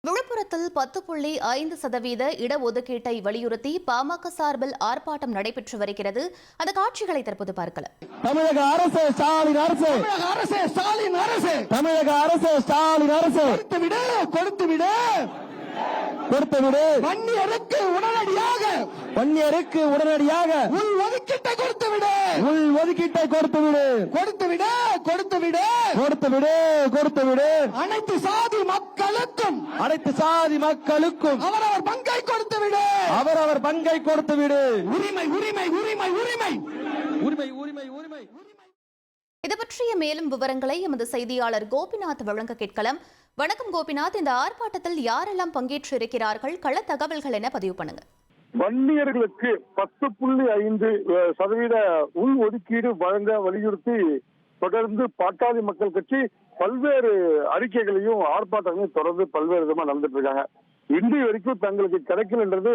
விழுப்புரத்தில் 10.5% இடஒதுக்கீட்டை வலியுறுத்தி பாமக சார்பில் ஆர்ப்பாட்டம் நடைபெற்று வருகிறது. அந்த காட்சிகளை தற்போது பார்க்கலாம். தமிழக அரசு ஸ்டாலின் அரசு, தமிழக அரசு ஸ்டாலின் அரசு, தமிழக அரசு ஸ்டாலின் அரசு, கொடுத்துவிடு வன்னியருக்கு உடனடியாக உள் ஒதுக்கீட்டை கொடுத்துவிடு அனைத்து சாதி மக்களுக்கும் அவரவர் பங்கை கொடுத்துவிடு. உரிமை. இது பற்றிய மேலும் விவரங்களை எமது செய்தியாளர் கோபிநாத் வழங்க கேட்கலாம். வணக்கம் கோபிநாத், இந்த ஆர்ப்பாட்டத்தில் யாரெல்லாம் பங்கேற்று இருக்கிறார்கள்? கள தகவல்கள் என்ன பதிவு பண்ணுங்க. வன்னியர்களுக்கு 10.5% உள் ஒதுக்கீடு வழங்க வலியுறுத்தி தொடர்ந்து பாட்டாளி மக்கள் கட்சி பல்வேறு அறிக்கைகளையும் ஆர்ப்பாட்டங்களையும் தொடர்ந்து பல்வேறு விதமா நடந்துட்டு இருக்காங்க. இன்றைய வரைக்கும் தங்களுக்கு கிடைக்கலன்றது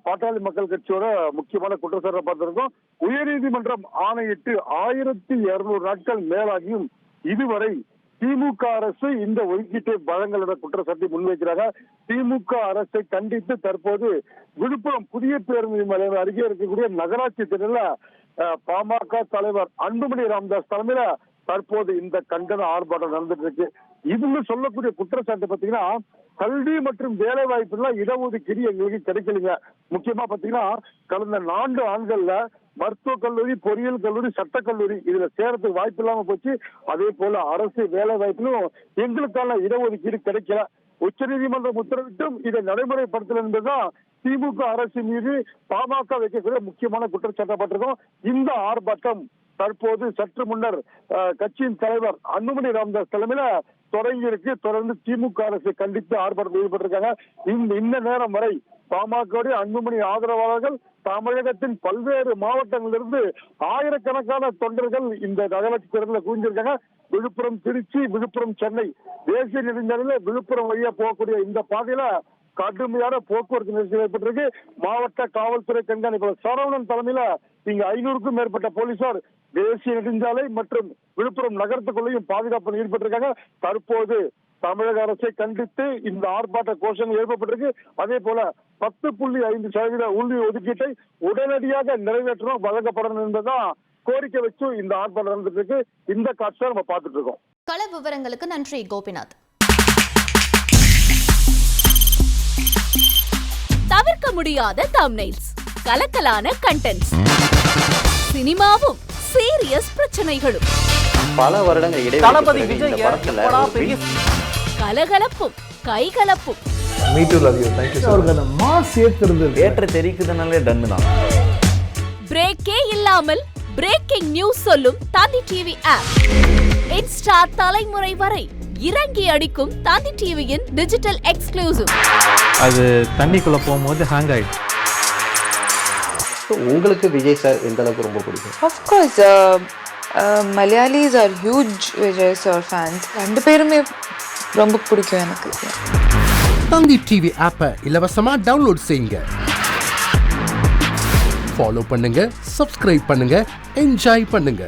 பாட்டாளி மக்கள் கட்சியோட முக்கியமான குற்றச்சாட்டை பார்த்திருக்கோம். உயர்நீதிமன்றம் ஆணையிட்டு 1200 நாட்கள் மேலாகியும் இதுவரை திமுக அரசு இந்த ஒதுக்கீட்டை வழங்கல குற்றச்சாட்டை முன்வைக்கிறாங்க. திமுக அரசை கண்டித்து தற்போது விழுப்புரம் புதிய பேருந்து நிலையம் அருகே இருக்கக்கூடிய நகராட்சி திடல்ல பாமக தலைவர் அன்புமணி ராமதாஸ் தலைமையில தற்போது இந்த கண்டன ஆர்ப்பாட்டம் நடந்துட்டு இருக்கு. இதுல சொல்லக்கூடிய குற்றச்சாட்டு பாத்தீங்கன்னா, கல்வி மற்றும் வேலை வாய்ப்புல இடஒதுக்கீடு எங்களுக்கு கிடைக்கலங்க. முக்கியமா பாத்தீங்கன்னா, கடந்த 4 ஆண்டுகள்ல மருத்துவக் கல்லூரி, பொறியியல் கல்லூரி, சட்டக்கல்லூரி இதுல சேரத்துக்கு வாய்ப்பு இல்லாம போச்சு. அதே போல அரசு வேலை வாய்ப்பிலும் எங்களுக்கான இடஒதுக்கீடு கிடைக்கல. உச்சநீதிமன்றம் உத்தரவிட்டும் இதை நடைமுறைப்படுத்தல என்பதுதான் திமுக அரசு மீது பாமக வைக்கக்கூடிய முக்கியமான குற்றச்சாட்டப்பட்டிருக்கோம். இந்த ஆர்ப்பாட்டம் தற்போது சற்று முன்னர் கட்சியின் தலைவர் அன்புமணி ராமதாஸ் தலைமையில தொடங்கி இருக்கு. தொடர்ந்து திமுக அரசை கண்டித்து ஆர்ப்பாட்டம் ஈடுபட்டிருக்காங்க. இந்த நேரம் வரை பாமக அன்புமணி ஆதரவாளர்கள் தமிழகத்தின் பல்வேறு மாவட்டங்களிலிருந்து ஆயிரக்கணக்கான தொண்டர்கள் இந்த நகராட்சி தேர்தலில் குவிஞ்சிருக்காங்க. விழுப்புரம், திருச்சி, விழுப்புரம், சென்னை தேசிய நெடுஞ்சாலையில விழுப்புரம் வழியா போகக்கூடிய இந்த பாதையில கடுமையான போக்குவரத்து நெரிசல் ஏற்பட்டிருக்கு. மாவட்ட காவல்துறை கண்காணிப்பாளர் சரவணன் தலைமையில இங்க 500க்கும் மேற்பட்ட போலீசார் தேசிய நெடுஞ்சாலை மற்றும் விழுப்புரம் நகரத்துக்குள்ளேயும் பாதுகாப்பு ஈடுபட்டிருக்காங்க. தற்போது தமிழக அரசை கண்டித்து இந்த ஆர்ப்பாட்ட கோஷங்கள் எழுப்பப்பட்டிருக்கு. அதே போல 10.5% உள் ஒதுக்கீட்டை உடனடியாக நிறைவேற்றணும், வழங்கப்படணும் என்பதுதான் கோரிக்கை வச்சு இந்த ஆர்ப்பாட்டம் நடந்துட்டு இருக்கு. இந்த காட்சியை நம்ம பார்த்துட்டு இருக்கோம். கள விவரங்களுக்கு நன்றி கோபிநாத். தவிர்க்க முடியாத தம்ப்நெயில்ஸ், கலக்கலான கண்டென்ட்ஸ், சினிமாவும் சீரியஸ் பிரச்சனைகளும், பல வருடங்கள் இடைவெளி இந்த படத்துல கலகலப்பும் கைகலப்பும், தியேட்டர் தெரிக்குதுனாலே டன்னு தான். பிரேக்கே இல்லாமல் பிரேக்கிங் நியூஸ் சொல்லும் தந்தி டிவி ஆப். இன்ஸ்டா தலைமுறை வரை இறங்கி அடிக்கும் தந்தி டிவியின் டிஜிட்டல் எக்ஸ்க்ளூசிவ். அது தண்ணிக்குள்ள போகும்போது ஹேங் ஆயிடுச்சு. உங்களுக்கு விஜய் சார் எந்த அளவுக்கு ரொம்ப பிடிக்கும்? Of course, Malayalis are huge Vijay sir fans. ரெண்டு பேருமே ரொம்ப பிடிக்கும் எனக்கு. தந்தி டிவி ஆப்பை இலவசமா டவுன்லோட் செய்யுங்க. ஃபாலோ பண்ணுங்க, சப்ஸ்கிரைப் பண்ணுங்க, என்ஜாய் பண்ணுங்க.